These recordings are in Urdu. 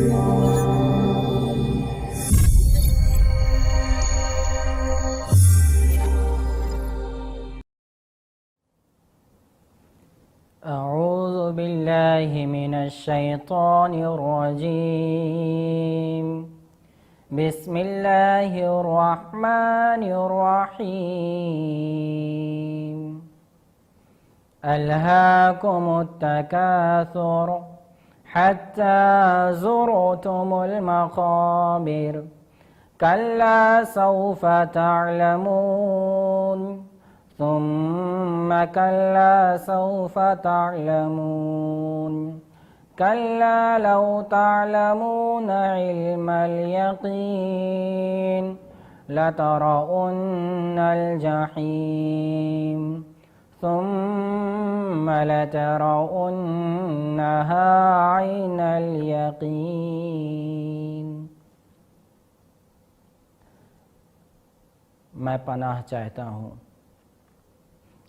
اعوذ باللہ من الشیطان الرجیم بسم اللہ الرحمن الرحیم الہاکم التکاثر حتی زرتم المقابر کلا سوف تعلمون ثم كلا سوف تعلمون كلا لو تعلمون علم اليقين لترون الجحيم ثم لترونها عين اليقين۔ میں پناہ چاہتا ہوں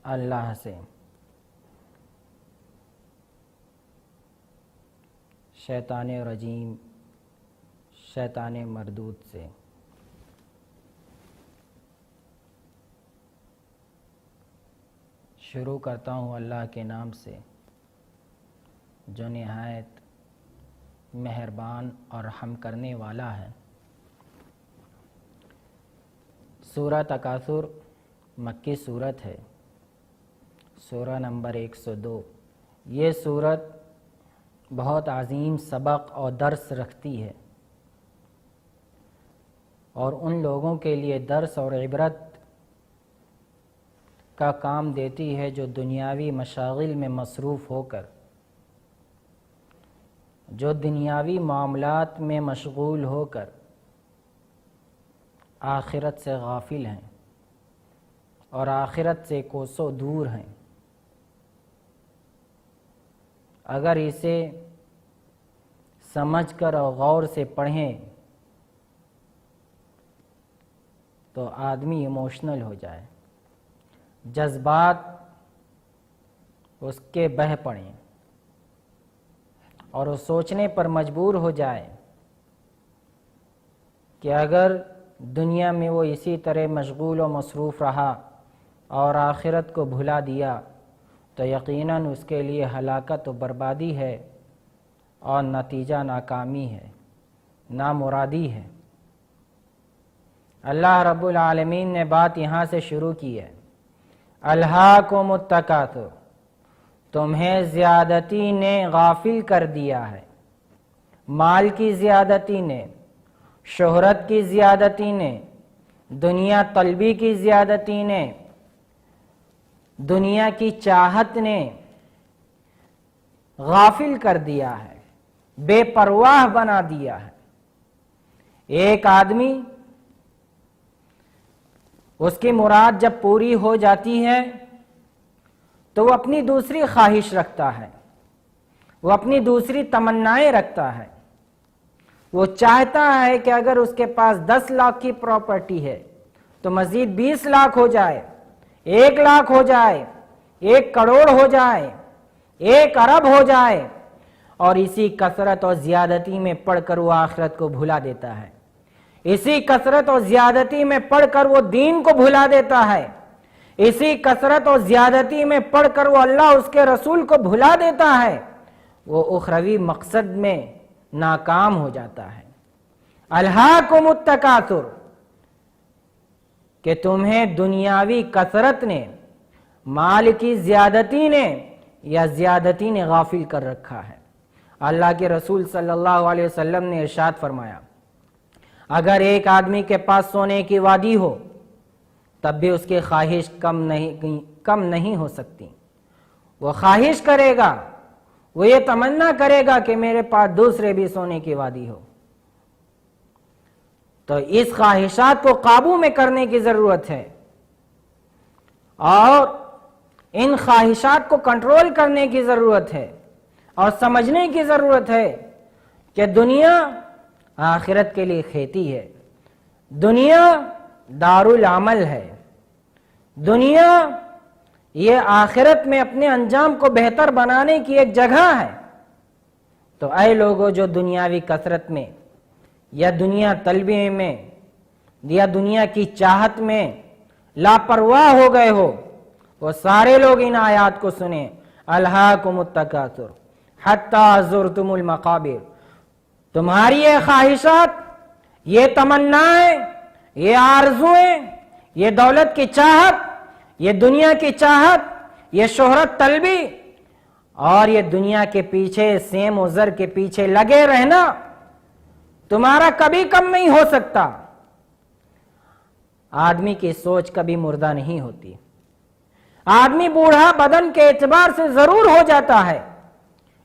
اللہ سے شیطان رجیم، شیطان مردود سے۔ شروع کرتا ہوں اللہ کے نام سے جو نہایت مہربان اور رحم کرنے والا ہے۔ سورہ تکاثر مکی سورت ہے، سورہ نمبر 102۔ یہ سورت بہت عظیم سبق اور درس رکھتی ہے اور ان لوگوں کے لیے درس اور عبرت کا کام دیتی ہے جو دنیاوی مشاغل میں مصروف ہو کر، جو دنیاوی معاملات میں مشغول ہو کر آخرت سے غافل ہیں اور آخرت سے کوسوں دور ہیں۔ اگر اسے سمجھ کر اور غور سے پڑھیں تو آدمی ایموشنل ہو جائے، جذبات اس کے بہہ پڑیں اور وہ سوچنے پر مجبور ہو جائے کہ اگر دنیا میں وہ اسی طرح مشغول و مصروف رہا اور آخرت کو بھلا دیا تو یقیناً اس کے لیے ہلاکت و بربادی ہے اور نتیجہ ناکامی ہے، نامرادی ہے۔ اللہ رب العالمین نے بات یہاں سے شروع کی ہے، الہاکم التکاثر، تمہیں زیادتی نے غافل کر دیا ہے، مال کی زیادتی نے، شہرت کی زیادتی نے، دنیا طلبی کی زیادتی نے، دنیا کی چاہت نے غافل کر دیا ہے، بے پرواہ بنا دیا ہے۔ ایک آدمی اس کی مراد جب پوری ہو جاتی ہے تو وہ اپنی دوسری خواہش رکھتا ہے، وہ اپنی دوسری تمنائیں رکھتا ہے۔ وہ چاہتا ہے کہ اگر اس کے پاس 10 لاکھ کی پراپرٹی ہے تو مزید 20 لاکھ ہو جائے، 1 لاکھ ہو جائے، 1 کروڑ ہو جائے، 1 ارب ہو جائے، اور اسی کثرت اور زیادتی میں پڑھ کر وہ آخرت کو بھلا دیتا ہے، اسی کثرت اور زیادتی میں پڑھ کر وہ دین کو بھلا دیتا ہے، اسی کثرت اور زیادتی میں پڑھ کر وہ اللہ اس کے رسول کو بھلا دیتا ہے، وہ اخروی مقصد میں ناکام ہو جاتا ہے۔ الہاکم التکاثر، کہ تمہیں دنیاوی کثرت نے، مال کی زیادتی نے یا زیادتی نے غافل کر رکھا ہے۔ اللہ کے رسول صلی اللہ علیہ وسلم نے ارشاد فرمایا، اگر ایک آدمی کے پاس سونے کی وادی ہو تب بھی اس کی خواہش کم نہیں ہو سکتی۔ وہ خواہش کرے گا، وہ یہ تمنا کرے گا کہ میرے پاس دوسرے بھی سونے کی وادی ہو۔ تو اس خواہشات کو قابو میں کرنے کی ضرورت ہے اور ان خواہشات کو کنٹرول کرنے کی ضرورت ہے اور سمجھنے کی ضرورت ہے کہ دنیا آخرت کے لیے کھیتی ہے، دنیا دارالعمل ہے، دنیا یہ آخرت میں اپنے انجام کو بہتر بنانے کی ایک جگہ ہے۔ تو اے لوگوں جو دنیاوی کثرت میں یا دنیا طلبی میں یا دنیا کی چاہت میں لاپرواہ ہو گئے ہو، وہ سارے لوگ ان آیات کو سنیں۔ الہاکم التکاثر حتی زرتم المقابر، تمہاری یہ خواہشات، یہ تمنائیں، یہ آرزویں، یہ دولت کی چاہت، یہ دنیا کی چاہت، یہ شہرت طلبی اور یہ دنیا کے پیچھے سیم و زر کے پیچھے لگے رہنا تمہارا کبھی کم نہیں ہو سکتا۔ آدمی کی سوچ کبھی مردہ نہیں ہوتی۔ آدمی بوڑھا بدن کے اعتبار سے ضرور ہو جاتا ہے،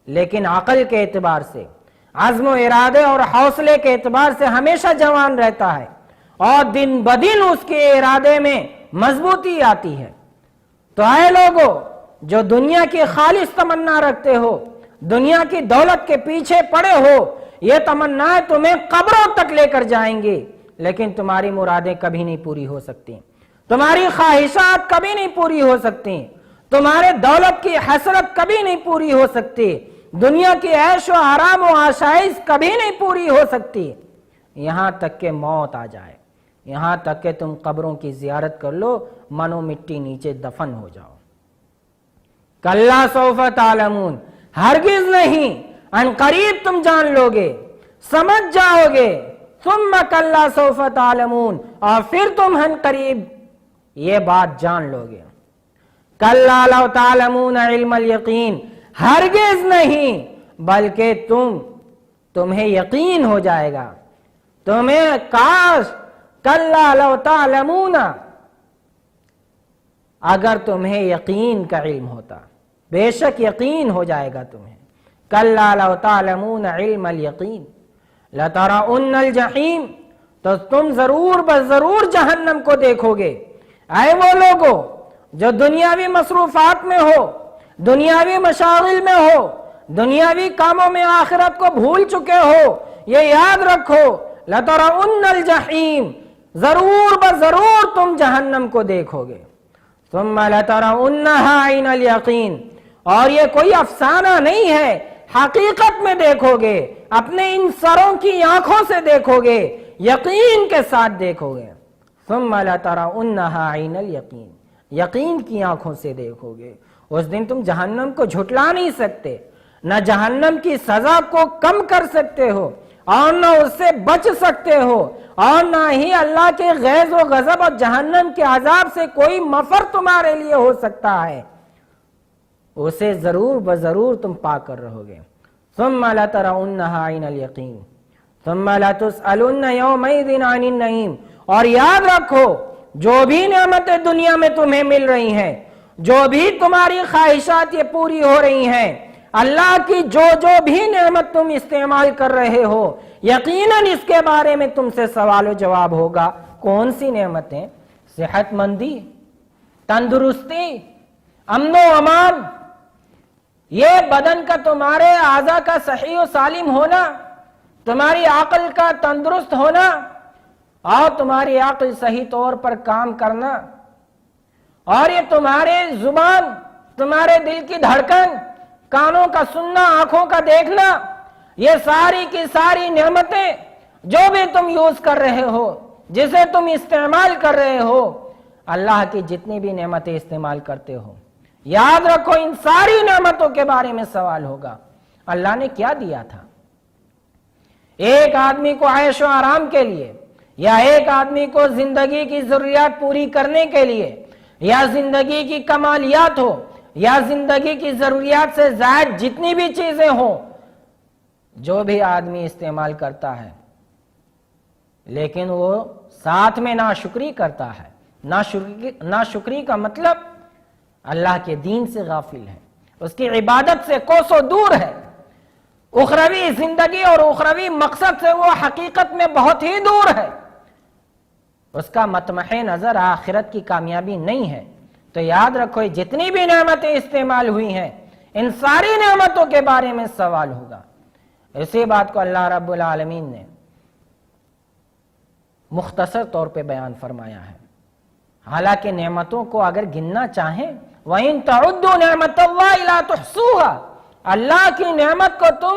لیکن عقل کے اعتبار سے، عزم و ارادے اور حوصلے کے اعتبار سے ہمیشہ جوان رہتا ہے، اور دن بدن اس کے ارادے میں مضبوطی آتی ہے۔ تو اے لوگو جو دنیا کی خالص تمنا رکھتے ہو، دنیا کی دولت کے پیچھے پڑے ہو، یہ تمنائیں تمہیں قبروں تک لے کر جائیں گے، لیکن تمہاری مرادیں کبھی نہیں پوری ہو سکتی، تمہاری خواہشات کبھی نہیں پوری ہو سکتی، تمہارے دولت کی حسرت کبھی نہیں پوری ہو سکتی، دنیا کی عیش و آرام و آشائش کبھی نہیں پوری ہو سکتی، یہاں تک کہ موت آ جائے، یہاں تک کہ تم قبروں کی زیارت کر لو، منو مٹی نیچے دفن ہو جاؤ۔ کلا سوف تعلمون، ہرگز نہیں، ان قریب تم جان لو گے، سمجھ جاؤ گے، ثم کلا سوف تعلمون، اور پھر تم ان قریب یہ بات جان لو گے۔ کلا لو تعلمون علم الیقین، ہرگز نہیں، بلکہ تمہیں یقین ہو جائے گا، تمہیں کاش، کلا لو تعلمون، اگر تمہیں یقین کا علم ہوتا، بے شک یقین ہو جائے گا تمہیں۔ کلا لو تعلمون علم الیقین لترون الجحیم، تو تم ضرور بضرور جہنم کو دیکھو گے۔ اے وہ لوگو جو دنیاوی مصروفات میں ہو، دنیاوی مشاغل میں ہو، دنیاوی کاموں میں آخرت کو بھول چکے ہو، یہ یاد رکھو، لترون الجحیم، ضرور بضرور تم جہنم کو دیکھو گے۔ ثم لترونها عین الیقین، اور یہ کوئی افسانہ نہیں ہے، حقیقت میں دیکھو گے، اپنے ان سروں کی آنکھوں سے دیکھو گے، یقین کے ساتھ دیکھو گے۔ ثم لترونها عین الیقین، یقین کی آنکھوں سے دیکھو گے۔ اس دن تم جہنم کو جھٹلا نہیں سکتے، نہ جہنم کی سزا کو کم کر سکتے ہو، اور نہ اس سے بچ سکتے ہو، اور نہ ہی اللہ کے غیظ و غضب اور جہنم کے عذاب سے کوئی مفر تمہارے لیے ہو سکتا ہے، اسے ضرور بضرور تم پا کر رہو گے۔ ثم لترونها عین الیقین ثم لتسألن یومئذ عن النعیم، اور یاد رکھو جو بھی نعمتیں دنیا میں تمہیں مل رہی ہیں، جو بھی تمہاری خواہشات یہ پوری ہو رہی ہیں، اللہ کی جو بھی نعمت تم استعمال کر رہے ہو، یقیناً اس کے بارے میں تم سے سوال و جواب ہوگا۔ کون سی نعمتیں؟ صحت مندی، تندرستی، امن و امان، یہ بدن کا تمہارے اعضاء کا صحیح و سالم ہونا، تمہاری عقل کا تندرست ہونا، اور تمہاری عقل صحیح طور پر کام کرنا، اور یہ تمہارے زبان، تمہارے دل کی دھڑکن، کانوں کا سننا، آنکھوں کا دیکھنا، یہ ساری کی ساری نعمتیں جو بھی تم یوز کر رہے ہو، جسے تم استعمال کر رہے ہو، اللہ کی جتنی بھی نعمتیں استعمال کرتے ہو، یاد رکھو ان ساری نعمتوں کے بارے میں سوال ہوگا۔ اللہ نے کیا دیا تھا؟ ایک آدمی کو عیش و آرام کے لیے، یا ایک آدمی کو زندگی کی ضروریات پوری کرنے کے لیے، یا زندگی کی کمالیات ہو، یا زندگی کی ضروریات سے زائد جتنی بھی چیزیں ہوں، جو بھی آدمی استعمال کرتا ہے، لیکن وہ ساتھ میں ناشکری کرتا ہے۔ ناشکری کا مطلب اللہ کے دین سے غافل ہے، اس کی عبادت سے کوسوں دور ہے، اخروی زندگی اور اخروی مقصد سے وہ حقیقت میں بہت ہی دور ہے، اس کا مطمح نظر آخرت کی کامیابی نہیں ہے۔ تو یاد رکھو جتنی بھی نعمتیں استعمال ہوئی ہیں، ان ساری نعمتوں کے بارے میں سوال ہوگا۔ اسی بات کو اللہ رب العالمین نے مختصر طور پہ بیان فرمایا ہے۔ حالانکہ نعمتوں کو اگر گننا چاہیں، وَإِن تَعُدُّوا نِعْمَتَ اللَّهِ لَا تُحْصُوهَا، اللہ کی نعمت کو تم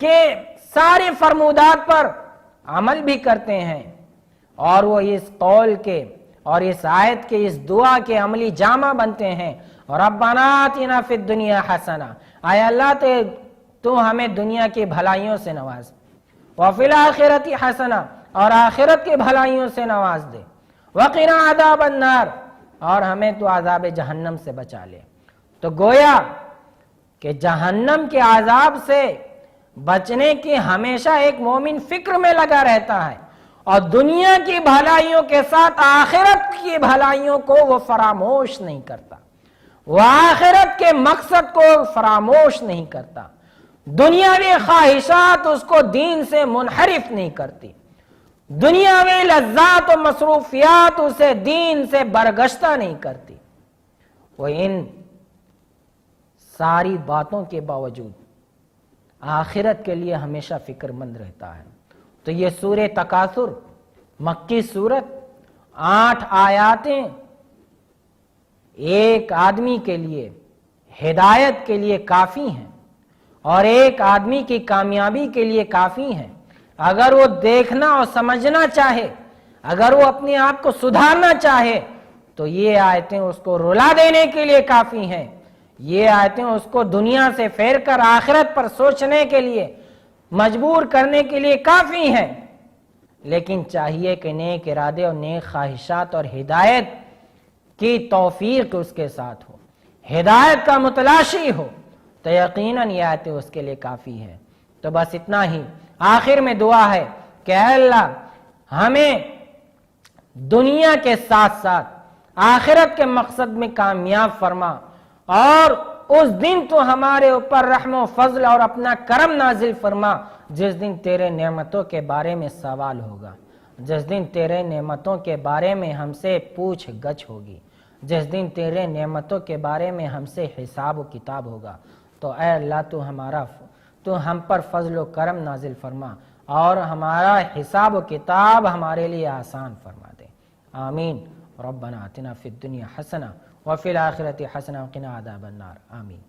کہ سارے فرمودات پر عمل بھی کرتے ہیں اور وہ اس قول کے اور اس آیت کے اس دعا کے عملی جامہ بنتے ہیں. ربنا آتنا فی الدنیا حسنہ، اے اللہ تو ہمیں دنیا کی بھلائیوں سے نواز، وفی الآخرۃ حسنہ، اور آخرت کی بھلائیوں سے نواز دے، وقنا عذاب النار، اور ہمیں تو عذاب جہنم سے بچا لے. تو گویا کہ جہنم کے عذاب سے بچنے کی ہمیشہ ایک مومن فکر میں لگا رہتا ہے، اور دنیا کی بھلائیوں کے ساتھ آخرت کی بھلائیوں کو وہ فراموش نہیں کرتا، وہ آخرت کے مقصد کو فراموش نہیں کرتا. دنیاوی خواہشات اس کو دین سے منحرف نہیں کرتی، دنیاوی لذات و مصروفیات اسے دین سے برگشتہ نہیں کرتی. وہ ان ساری باتوں کے باوجود آخرت کے لیے ہمیشہ فکر مند رہتا ہے. تو یہ سورہ تکاثر مکی سورت 8 آیاتیں ایک آدمی کے لیے ہدایت کے لیے کافی ہیں اور ایک آدمی کی کامیابی کے لیے کافی ہیں. اگر وہ دیکھنا اور سمجھنا چاہے، اگر وہ اپنے آپ کو سدھارنا چاہے، تو یہ آیتیں اس کو رلا دینے کے لیے کافی ہیں. یہ آیتیں اس کو دنیا سے پھیر کر آخرت پر سوچنے کے لیے مجبور کرنے کے لیے کافی ہیں. لیکن چاہیے کہ نیک ارادے اور نیک خواہشات اور ہدایت کی توفیق اس کے ساتھ ہو، ہدایت کا متلاشی ہو، تو یقیناً یہ آیتیں اس کے لیے کافی ہے. تو بس اتنا ہی. آخر میں دعا ہے کہ اے اللہ ہمیں دنیا کے ساتھ ساتھ آخرت کے مقصد میں کامیاب فرما، اور اس دن تو ہمارے اوپر رحم و فضل اور اپنا کرم نازل فرما جس دن تیرے نعمتوں کے بارے میں سوال ہوگا، جس دن تیرے نعمتوں کے بارے میں ہم سے پوچھ گچھ ہوگی، جس دن تیرے نعمتوں کے بارے میں ہم سے حساب و کتاب ہوگا. تو اے اللہ تو ہم پر فضل و کرم نازل فرما اور ہمارا حساب و کتاب ہمارے لیے آسان فرما دے. آمین. ربنا آتنا فی الدنیا حسنہ وفی الآخرۃ حسنہ وقنا عذاب النار. آمین.